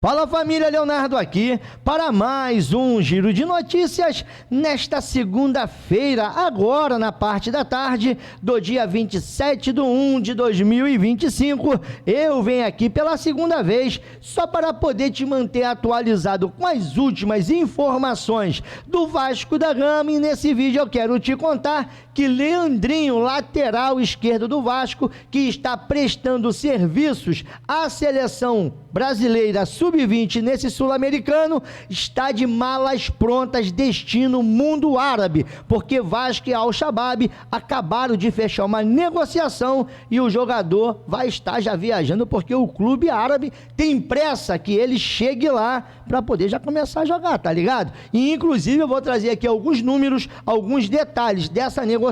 Fala família, Leonardo aqui para mais um giro de notícias nesta segunda-feira, agora na parte da tarde do dia 27/1 de 2025. Eu venho aqui pela segunda vez só para poder te manter atualizado com as últimas informações do Vasco da Gama, e nesse vídeo eu quero te contar que Leandrinho, lateral esquerdo do Vasco, que está prestando serviços à seleção brasileira sub-20 nesse sul-americano, está de malas prontas, destino mundo árabe, porque Vasco e Al-Shabaab acabaram de fechar uma negociação e o jogador vai estar já viajando, porque o clube árabe tem pressa que ele chegue lá para poder já começar a jogar, tá ligado? E inclusive eu vou trazer aqui alguns números, alguns detalhes dessa negociação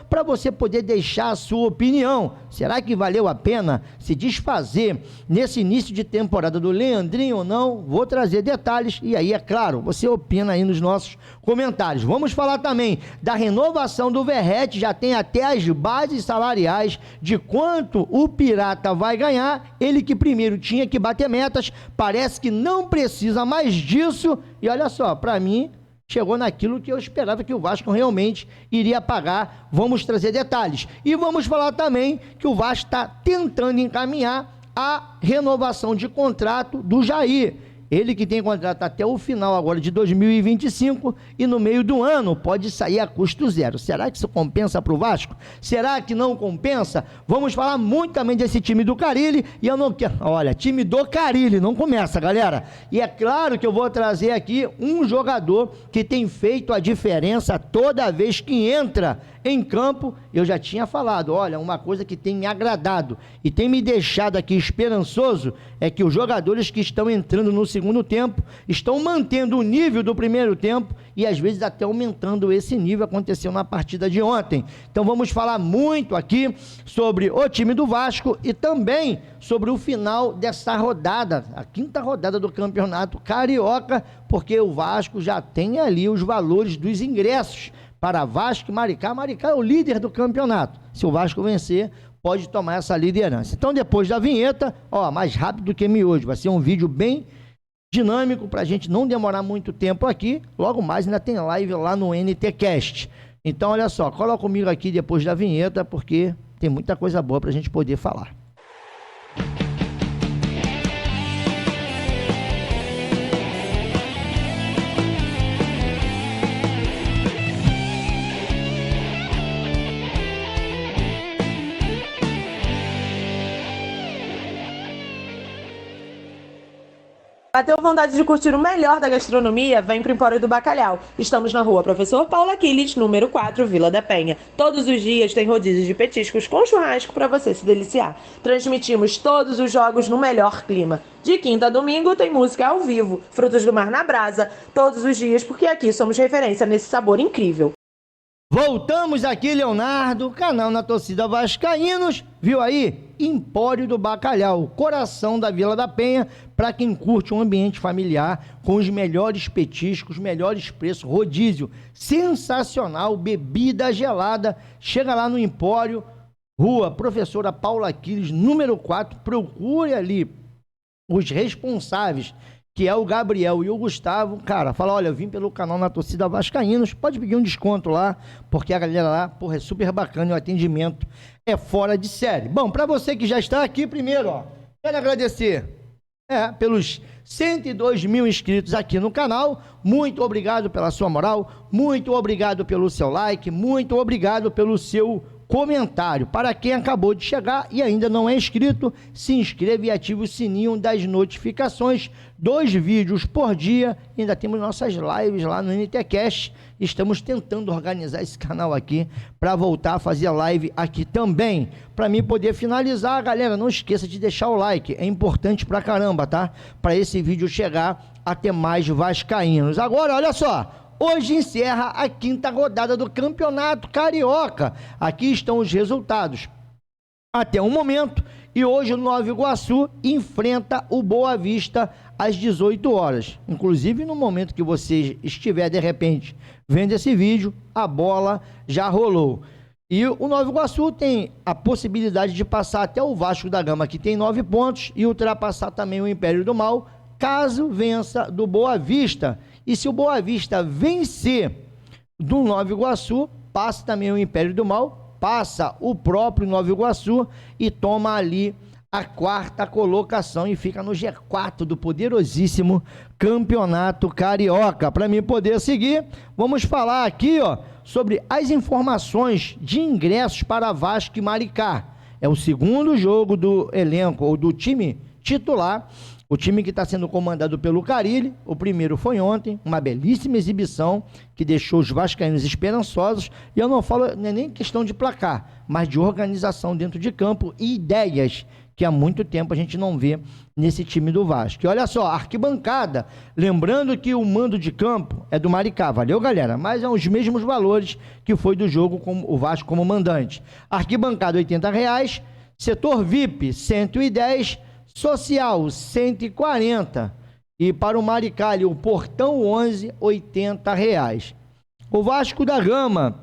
para você poder deixar a sua opinião. Será que valeu a pena se desfazer nesse início de temporada do Leandrinho ou não? Vou trazer detalhes e aí, é claro, você opina aí nos nossos comentários. Vamos falar também da renovação do Verratti, já tem até as bases salariais de quanto o Pirata vai ganhar, ele que primeiro tinha que bater metas, parece que não precisa mais disso, e olha só, para mim, chegou naquilo que eu esperava que o Vasco realmente iria pagar. Vamos trazer detalhes. E vamos falar também que o Vasco está tentando encaminhar a renovação de contrato do Jair. Ele que tem contrato até o final agora de 2025 e no meio do ano pode sair a custo zero. Será que isso compensa para o Vasco? Será que não compensa? Vamos falar muito também desse time do Carille e eu não quero... Olha, time do Carille, não começa, galera. E é claro que eu vou trazer aqui um jogador que tem feito a diferença toda vez que entra em campo. Eu já tinha falado, olha, uma coisa que tem me agradado e tem me deixado aqui esperançoso é que os jogadores que estão entrando no segundo tempo estão mantendo o nível do primeiro tempo e às vezes até aumentando esse nível. Aconteceu na partida de ontem. Então vamos falar muito aqui sobre o time do Vasco e também sobre o final dessa rodada, a quinta rodada do Campeonato Carioca, porque o Vasco já tem ali os valores dos ingressos para Vasco e Maricá. Maricá é o líder do campeonato. Se o Vasco vencer, pode tomar essa liderança. Então, depois da vinheta, mais rápido que miojo, vai ser um vídeo bem dinâmico para a gente não demorar muito tempo aqui. Logo mais ainda tem live lá no NTCast. Então, olha só, cola comigo aqui depois da vinheta, porque tem muita coisa boa para a gente poder falar. Bateu vontade de curtir o melhor da gastronomia? Vem pro Empório do Bacalhau. Estamos na rua Professor Paulo Aquiles, número 4, Vila da Penha. Todos os dias tem rodízios de petiscos com churrasco para você se deliciar. Transmitimos todos os jogos no melhor clima. De quinta a domingo tem música ao vivo, frutos do mar na brasa, todos os dias, porque aqui somos referência nesse sabor incrível. Voltamos aqui, Leonardo, canal na torcida Vascaínos, viu aí? Empório do Bacalhau, coração da Vila da Penha, para quem curte um ambiente familiar, com os melhores petiscos, melhores preços, rodízio sensacional, bebida gelada. Chega lá no Empório, rua Professora Paula Aquiles, número 4, procure ali os responsáveis, que é o Gabriel e o Gustavo. Cara, fala, olha, eu vim pelo canal na torcida Vascaínos, pode pedir um desconto lá, porque a galera lá, porra, é super bacana e o atendimento é fora de série. Bom, para você que já está aqui, primeiro, quero agradecer pelos 102 mil inscritos aqui no canal. Muito obrigado pela sua moral, muito obrigado pelo seu like, muito obrigado pelo seu comentário. Para quem acabou de chegar e ainda não é inscrito, se inscreva e ative o sininho das notificações. 2 vídeos por dia. Ainda temos nossas lives lá no NTCast. Estamos tentando organizar esse canal aqui para voltar a fazer live aqui também. Para mim poder finalizar, galera, não esqueça de deixar o like. É importante pra caramba, tá? Para esse vídeo chegar até mais vascaínos. Agora, olha só. Hoje encerra a quinta rodada do Campeonato Carioca. Aqui estão os resultados até o momento. E hoje o Nova Iguaçu enfrenta o Boa Vista às 18 horas. Inclusive, no momento que você estiver, de repente, vendo esse vídeo, a bola já rolou. E o Nova Iguaçu tem a possibilidade de passar até o Vasco da Gama, que tem 9 pontos, e ultrapassar também o Império do Mal, caso vença do Boa Vista. E se o Boa Vista vencer do Nova Iguaçu, passa também o Império do Mal, passa o próprio Nova Iguaçu e toma ali a 4ª colocação e fica no G4 do poderosíssimo Campeonato Carioca. Para mim poder seguir, vamos falar aqui, ó, sobre as informações de ingressos para Vasco e Maricá. É o segundo jogo do elenco ou do time titular, o time que está sendo comandado pelo Carille. O primeiro foi ontem, uma belíssima exibição que deixou os vascaínos esperançosos, e eu não falo, não é nem questão de placar, mas de organização dentro de campo e ideias que há muito tempo a gente não vê nesse time do Vasco. E olha só, arquibancada, lembrando que o mando de campo é do Maricá, valeu galera? Mas é os mesmos valores que foi do jogo com o Vasco como mandante. Arquibancada R$80, setor VIP 110, social 140 e para o Maricá ali, o portão 11, R$80. O Vasco da Gama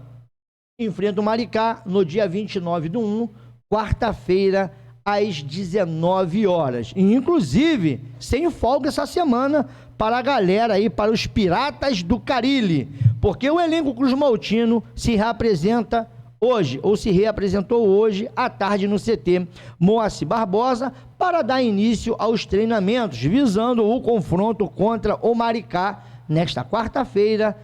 enfrenta o Maricá no dia 29/1, quarta-feira, às 19 horas. E, inclusive, sem folga essa semana para a galera aí, para os Piratas do Carille, porque o elenco Cruz Maltino se reapresenta hoje, ou se reapresentou hoje à tarde no CT Moacir Barbosa para dar início aos treinamentos, visando o confronto contra o Maricá nesta quarta-feira,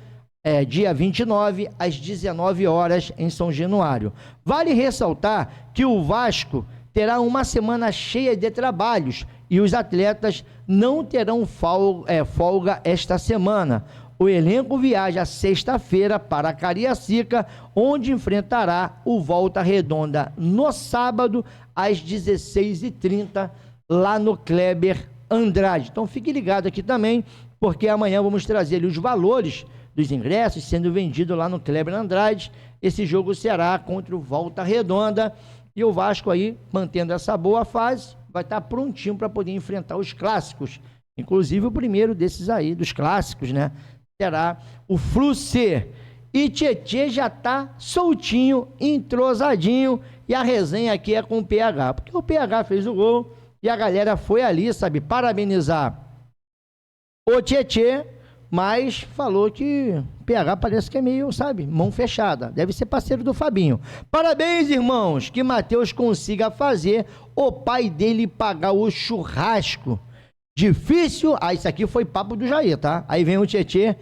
dia 29, às 19 horas em São Januário. Vale ressaltar que o Vasco terá uma semana cheia de trabalhos e os atletas não terão folga esta semana. O elenco viaja sexta-feira para Cariacica, onde enfrentará o Volta Redonda no sábado, às 16h30, lá no Kleber Andrade. Então fique ligado aqui também, porque amanhã vamos trazer ali os valores dos ingressos sendo vendidos lá no Kleber Andrade. Esse jogo será contra o Volta Redonda e o Vasco aí, mantendo essa boa fase, vai estar prontinho para poder enfrentar os clássicos. Inclusive o primeiro desses aí, dos clássicos, né? Será o Flu-C. E Tietê já está soltinho, entrosadinho, e a resenha aqui é com o PH, porque o PH fez o gol e a galera foi ali, sabe, parabenizar o Tietê, mas falou que o PH parece que é meio, sabe, mão fechada, deve ser parceiro do Fabinho. Parabéns, irmãos, que Matheus consiga fazer o pai dele pagar o churrasco. Difícil, isso aqui foi papo do Jair, tá? Aí vem o Tietê,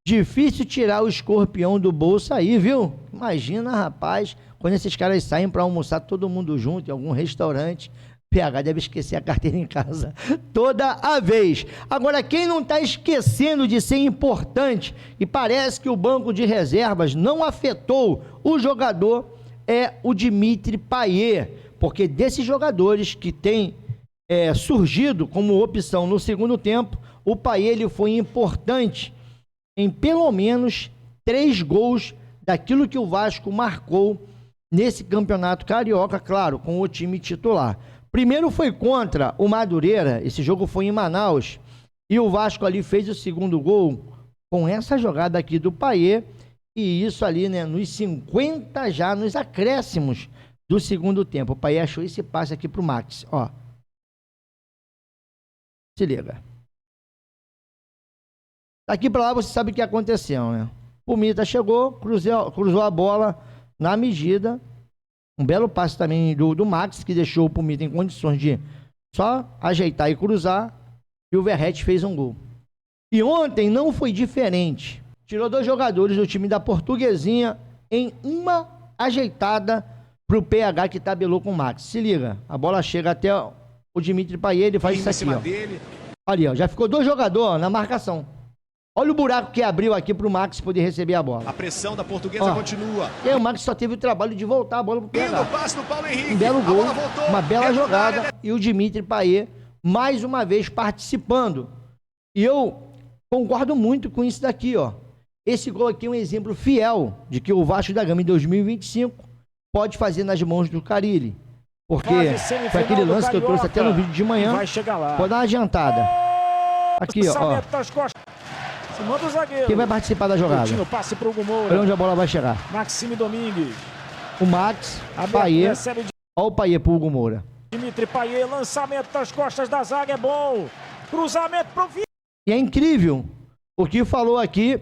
difícil tirar o escorpião do bolso aí, viu? Imagina, rapaz, quando esses caras saem para almoçar todo mundo junto em algum restaurante, PH deve esquecer a carteira em casa toda a vez. Agora, quem não está esquecendo de ser importante e parece que o banco de reservas não afetou o jogador é o Dimitri Payet, porque desses jogadores que tem surgido como opção no segundo tempo, o Payet ele foi importante em pelo menos 3 gols daquilo que o Vasco marcou nesse campeonato carioca, claro, com o time titular. Primeiro foi contra o Madureira, esse jogo foi em Manaus, e o Vasco ali fez o segundo gol com essa jogada aqui do Payet, e isso ali, né, nos 50 já, nos acréscimos do segundo tempo. O Payet achou esse passe aqui pro Max, ó. Se liga. Daqui para lá você sabe o que aconteceu, né? O Mita chegou, cruzou a bola na medida. Um belo passe também do Max, que deixou o Pumita em condições de só ajeitar e cruzar. E o Verratti fez um gol. E ontem não foi diferente. Tirou 2 jogadores do time da Portuguesinha em uma ajeitada pro PH que tabelou com o Max. Se liga, a bola chega até o Dimitri Payet, ele faz isso aqui, ó. Ali, ó, já ficou 2 jogadores na marcação. Olha o buraco que abriu aqui pro Max poder receber a bola. A pressão da Portuguesa continua. E aí o Max só teve o trabalho de voltar a bola pro PH. O passe do Paulo Henrique. Um belo gol, uma bela jogada. E o Dimitri Payet, mais uma vez, participando. E eu concordo muito com isso daqui, ó. Esse gol aqui é um exemplo fiel de que o Vasco da Gama em 2025 pode fazer nas mãos do Carille. Porque foi aquele lance que eu trouxe até no vídeo de manhã. Vai chegar lá. Pode dar uma adiantada. Aqui, ó. Quem vai participar da jogada? Passe pro Hugo Moura. Olha onde a bola vai chegar. Maxime Domingues. O Max, Payet. Olha o Payet pro Hugo Moura. Dimitri Payet, lançamento das costas da zaga, é bom. Cruzamento pro Vitor. E é incrível o que falou aqui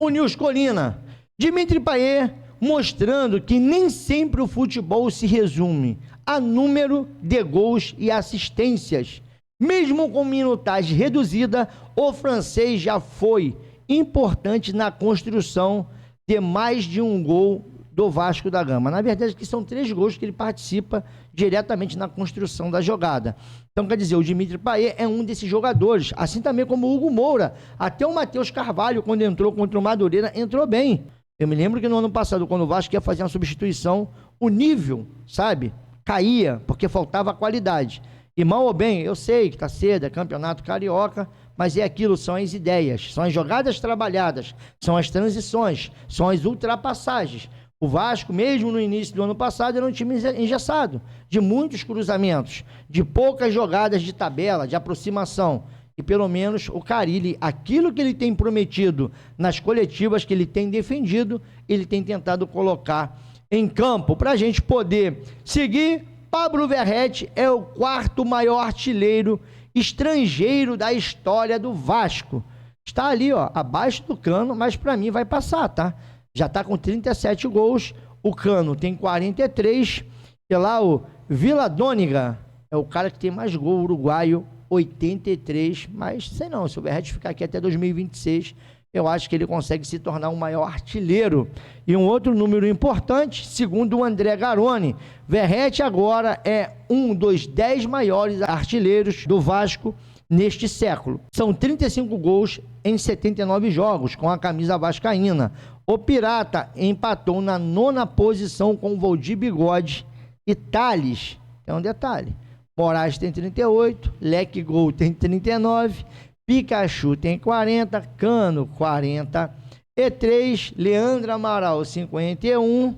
o Nils Colina. Dimitri Payet mostrando que nem sempre o futebol se resume a número de gols e assistências. Mesmo com minutagem reduzida, o francês já foi importante na construção de mais de um gol do Vasco da Gama. Na verdade, que são 3 gols que ele participa diretamente na construção da jogada. Então, quer dizer, o Dimitri Payet é um desses jogadores, assim também como o Hugo Moura. Até o Matheus Carvalho, quando entrou contra o Madureira, entrou bem. Eu me lembro que no ano passado, quando o Vasco ia fazer uma substituição, o nível, sabe, caía, porque faltava qualidade. E mal ou bem, eu sei que está cedo, é campeonato carioca, mas é aquilo, são as ideias, são as jogadas trabalhadas, são as transições, são as ultrapassagens. O Vasco, mesmo no início do ano passado, era um time engessado, de muitos cruzamentos, de poucas jogadas de tabela, de aproximação. E pelo menos o Carille, aquilo que ele tem prometido nas coletivas que ele tem defendido, ele tem tentado colocar em campo para a gente poder seguir. Pablo Verratti é o 4º maior artilheiro estrangeiro da história do Vasco. Está ali, ó, abaixo do Cano, mas para mim vai passar, tá? Já está com 37 gols, o Cano tem 43, e lá o Viladôniga é o cara que tem mais gol, uruguaio, 83, mas sei não, se o Verratti ficar aqui até 2026, eu acho que ele consegue se tornar um maior artilheiro. E um outro número importante, segundo o André Garoni, Verratti agora é um dos 10 maiores artilheiros do Vasco neste século. São 35 gols em 79 jogos com a camisa vascaína. O Pirata empatou na 9ª posição com o Valdir Bigode e Thales. Tem um detalhe, Moraes tem 38, Leque Gol tem 39, Pikachu tem 40, Cano 43, Leandro Amaral 51,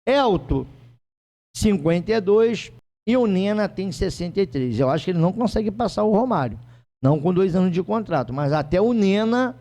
Elto 52 e o Nena tem 63. Eu acho que ele não consegue passar o Romário, não com 2 anos de contrato, mas até o Nena,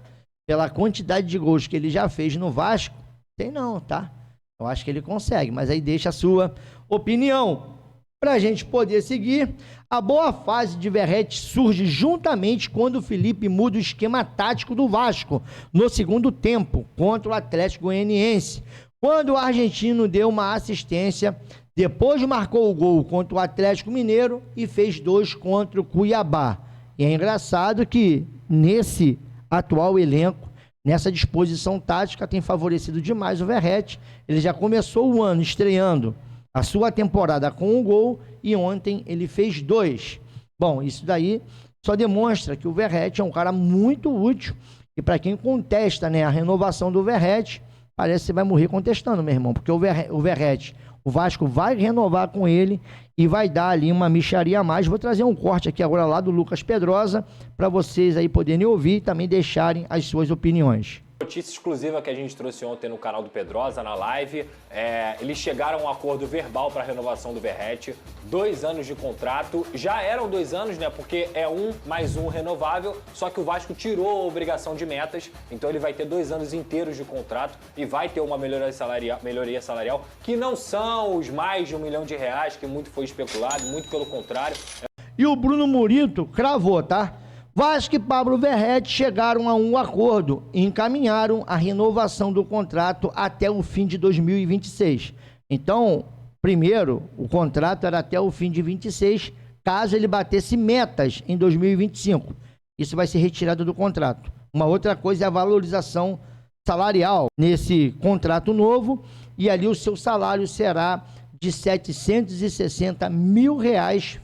pela quantidade de gols que ele já fez no Vasco, tem não, tá? Eu acho que ele consegue, mas aí deixa a sua opinião. Para a gente poder seguir, a boa fase de Verratti surge juntamente quando o Felipe muda o esquema tático do Vasco no segundo tempo contra o Atlético Goianiense. Quando o argentino deu uma assistência, depois marcou o gol contra o Atlético Mineiro e fez 2 contra o Cuiabá. E é engraçado que nesse atual elenco, nessa disposição tática, tem favorecido demais o Verratti. Ele já começou o ano estreando a sua temporada com um gol e ontem ele fez 2. Bom, isso daí só demonstra que o Verratti é um cara muito útil e para quem contesta, né, a renovação do Verratti, parece que você vai morrer contestando, meu irmão, porque o Verratti, o Vasco vai renovar com ele e vai dar ali uma mixaria a mais. Vou trazer um corte aqui agora lá do Lucas Pedrosa para vocês aí poderem ouvir e também deixarem as suas opiniões. Notícia exclusiva que a gente trouxe ontem no canal do Pedrosa, na live, eles chegaram a um acordo verbal para a renovação do Verratti, 2 anos de contrato, já eram 2 anos, né, porque é 1 mais 1 renovável, só que o Vasco tirou a obrigação de metas, então ele vai ter 2 anos inteiros de contrato e vai ter uma melhoria salarial, que não são os mais de R$1 milhão, que muito foi especulado, muito pelo contrário. E o Bruno Murito cravou, tá? Vasco e Pablo Verratti chegaram a um acordo e encaminharam a renovação do contrato até o fim de 2026. Então, primeiro, o contrato era até o fim de 26, caso ele batesse metas em 2025. Isso vai ser retirado do contrato. Uma outra coisa é a valorização salarial nesse contrato novo, e ali o seu salário será de R$760 mil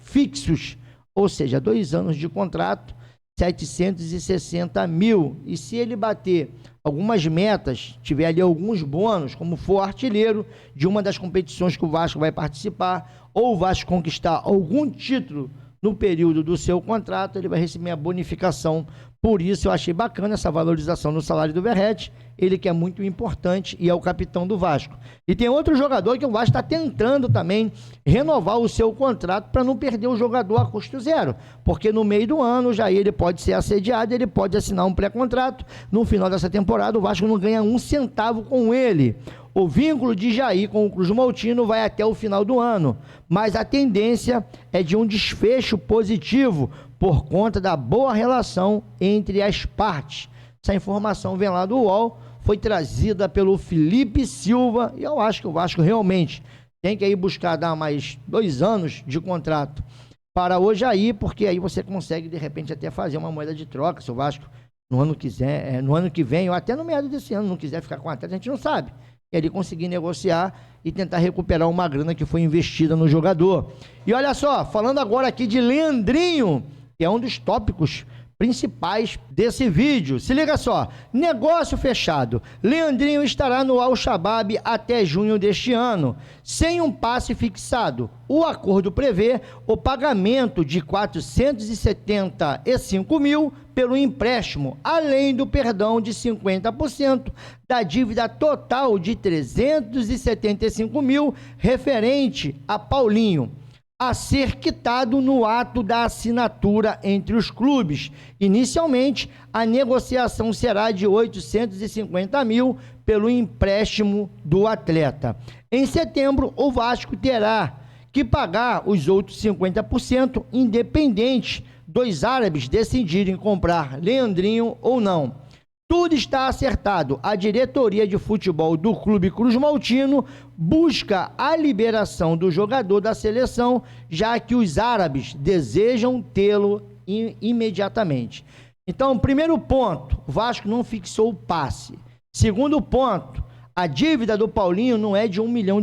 fixos, ou seja, 2 anos de contrato, 760 mil. E se ele bater algumas metas, tiver ali alguns bônus, como for artilheiro de uma das competições que o Vasco vai participar, ou o Vasco conquistar algum título no período do seu contrato, ele vai receber a bonificação. Por isso eu achei bacana essa valorização no salário do Verratti, ele que é muito importante e é o capitão do Vasco. E tem outro jogador que o Vasco está tentando também renovar o seu contrato para não perder o jogador a custo zero, porque no meio do ano já ele pode ser assediado, ele pode assinar um pré-contrato, no final dessa temporada o Vasco não ganha 1 centavo com ele. O vínculo de Jair com o Cruz Maltino vai até o final do ano, mas a tendência é de um desfecho positivo, por conta da boa relação entre as partes. Essa informação vem lá do UOL, foi trazida pelo Felipe Silva, e eu acho que o Vasco realmente tem que ir buscar dar mais 2 anos de contrato para o Ojaí, porque aí você consegue, de repente, até fazer uma moeda de troca, se o Vasco no ano que vem, ou até no meio desse ano, não quiser ficar com a atleta, a gente não sabe. E ele conseguir negociar e tentar recuperar uma grana que foi investida no jogador. E olha só, falando agora aqui de Leandrinho, que é um dos tópicos principais desse vídeo. Se liga só, negócio fechado. Leandrinho estará no Al-Shabaab até junho deste ano, sem um passe fixado. O acordo prevê o pagamento de 475 mil pelo empréstimo, além do perdão de 50% da dívida total de 375 mil referente a Paulinho, a ser quitado no ato da assinatura entre os clubes. Inicialmente, a negociação será de 850 mil pelo empréstimo do atleta. Em setembro, o Vasco terá que pagar os outros 50%, independente dos árabes decidirem comprar Leandrinho ou não. Tudo está acertado. A diretoria de futebol do Clube Cruz Maltino busca a liberação do jogador da seleção, já que os árabes desejam tê-lo imediatamente. Então, primeiro ponto, o Vasco não fixou o passe. Segundo ponto, a dívida do Paulinho não é de $1 milhão,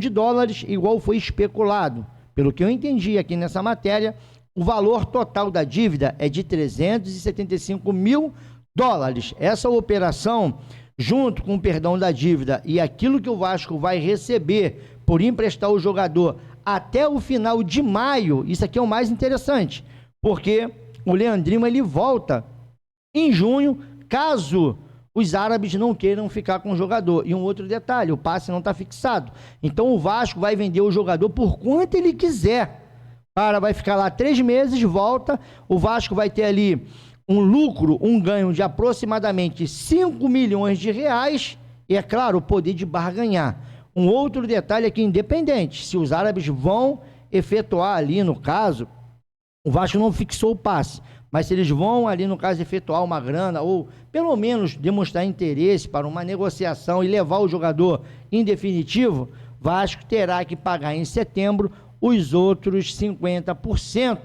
igual foi especulado. Pelo que eu entendi aqui nessa matéria, o valor total da dívida é de 375 mil dólares. Essa operação, junto com o perdão da dívida e aquilo que o Vasco vai receber por emprestar o jogador até o final de maio, isso aqui é o mais interessante, porque o Leandrinho ele volta em junho, caso os árabes não queiram ficar com o jogador. E um outro detalhe, o passe não está fixado. Então o Vasco vai vender o jogador por quanto ele quiser. O cara vai ficar lá 3 meses, volta, o Vasco vai ter ali um lucro, um ganho de aproximadamente 5 milhões de reais e, é claro, o poder de barganhar. Um outro detalhe é que, independente, se os árabes vão efetuar ali, no caso, o Vasco não fixou o passe, mas se eles vão ali, no caso, efetuar uma grana ou, pelo menos, demonstrar interesse para uma negociação e levar o jogador em definitivo, Vasco terá que pagar em setembro os outros 50%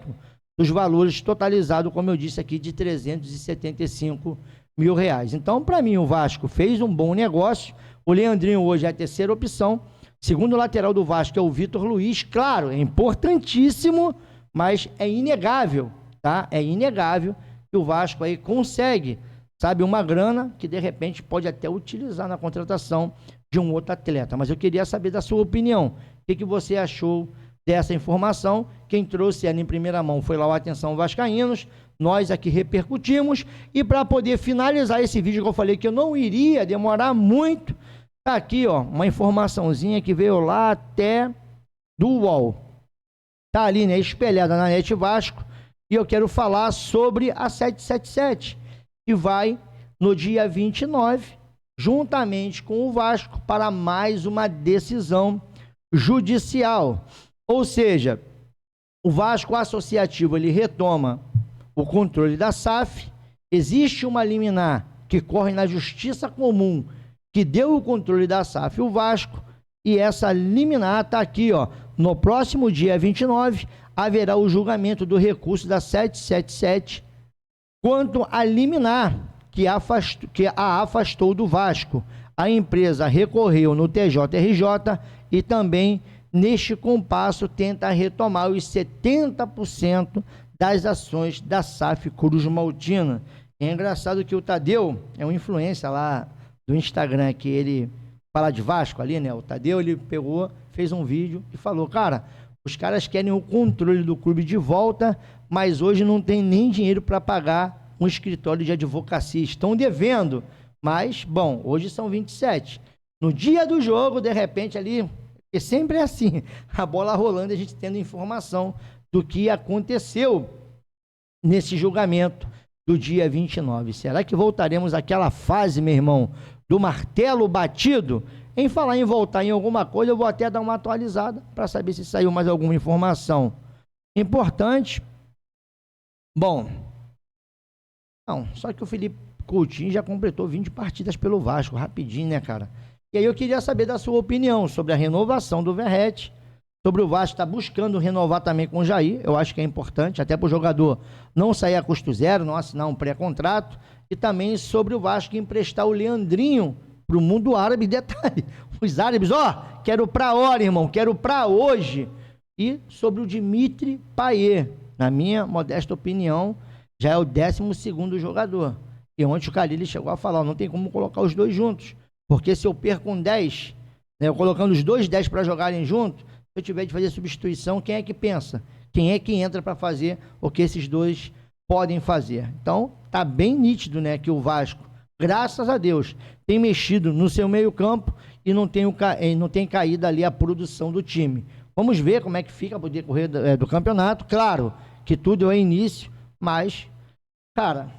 dos valores totalizados, como eu disse aqui, de 375 mil reais. Então, para mim, o Vasco fez um bom negócio. O Leandrinho hoje é a terceira opção. Segundo lateral do Vasco é o Vitor Luiz. Claro, é importantíssimo, mas é inegável, tá? É inegável que o Vasco aí consegue, sabe, uma grana que de repente pode até utilizar na contratação de um outro atleta. Mas eu queria saber da sua opinião. O que você achou dessa informação? Quem trouxe ela em primeira mão foi lá o Atenção Vascaínos, nós aqui repercutimos, e para poder finalizar esse vídeo que eu falei que eu não iria demorar muito, tá aqui, ó, uma informaçãozinha que veio lá até do UOL, tá ali, né, espelhada na Net Vasco, e eu quero falar sobre a 777, que vai no dia 29, juntamente com o Vasco, para mais uma decisão judicial. Ou seja, o Vasco Associativo ele retoma o controle da SAF, existe uma liminar que corre na Justiça Comum que deu o controle da SAF ao Vasco, e essa liminar está aqui, ó, no próximo dia 29 haverá o julgamento do recurso da 777 quanto à liminar que a afastou do Vasco. A empresa recorreu no TJRJ e também neste compasso tenta retomar os 70% das ações da SAF Cruz Maltina. É engraçado que o Tadeu é um influencer lá do Instagram, que ele fala de Vasco ali, né? O Tadeu, ele pegou, fez um vídeo e falou, cara, os caras querem o controle do clube de volta, mas hoje não tem nem dinheiro para pagar um escritório de advocacia. Estão devendo, mas, bom, hoje são 27. No dia do jogo, de repente ali, e sempre é assim, a bola rolando e a gente tendo informação do que aconteceu nesse julgamento do dia 29. Será que voltaremos àquela fase, meu irmão, do martelo batido? Em falar em voltar em alguma coisa, eu vou até dar uma atualizada para saber se saiu mais alguma informação importante. Bom, Não, só que o Felipe Coutinho já completou 20 partidas pelo Vasco, rapidinho, né, cara? E aí eu queria saber da sua opinião sobre a renovação do Verratti, sobre o Vasco estar buscando renovar também com o Jair, eu acho que é importante, até para o jogador não sair a custo zero, não assinar um pré-contrato, e também sobre o Vasco emprestar o Leandrinho para o mundo árabe. Detalhe, os árabes, quero para hora, irmão, quero para hoje. E sobre o Dimitri Payet, na minha modesta opinião, já é o 12º jogador. E ontem o Carille chegou a falar, não tem como colocar os dois juntos, porque se eu perco um 10, né, eu colocando os dois 10 para jogarem juntos, se eu tiver de fazer substituição, quem é que pensa? Quem é que entra para fazer o que esses dois podem fazer? Então, tá bem nítido, né, que o Vasco, graças a Deus, tem mexido no seu meio-campo e não tem caído ali a produção do time. Vamos ver como é que fica o decorrer do campeonato. Claro que tudo é início, mas, cara,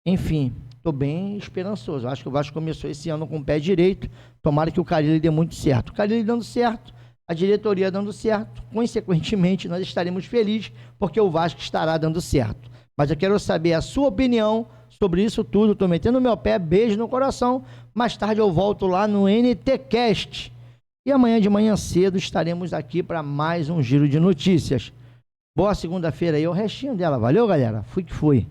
enfim, tô bem esperançoso. Acho que o Vasco começou esse ano com o pé direito. Tomara que o Carille dê muito certo. O Carille dando certo, a diretoria dando certo, consequentemente nós estaremos felizes porque o Vasco estará dando certo. Mas eu quero saber a sua opinião sobre isso tudo. Estou metendo meu pé, beijo no coração. Mais tarde eu volto lá no NTCast. E amanhã de manhã cedo estaremos aqui para mais um giro de notícias. Boa segunda-feira aí, o restinho dela. Valeu, galera? Fui que fui.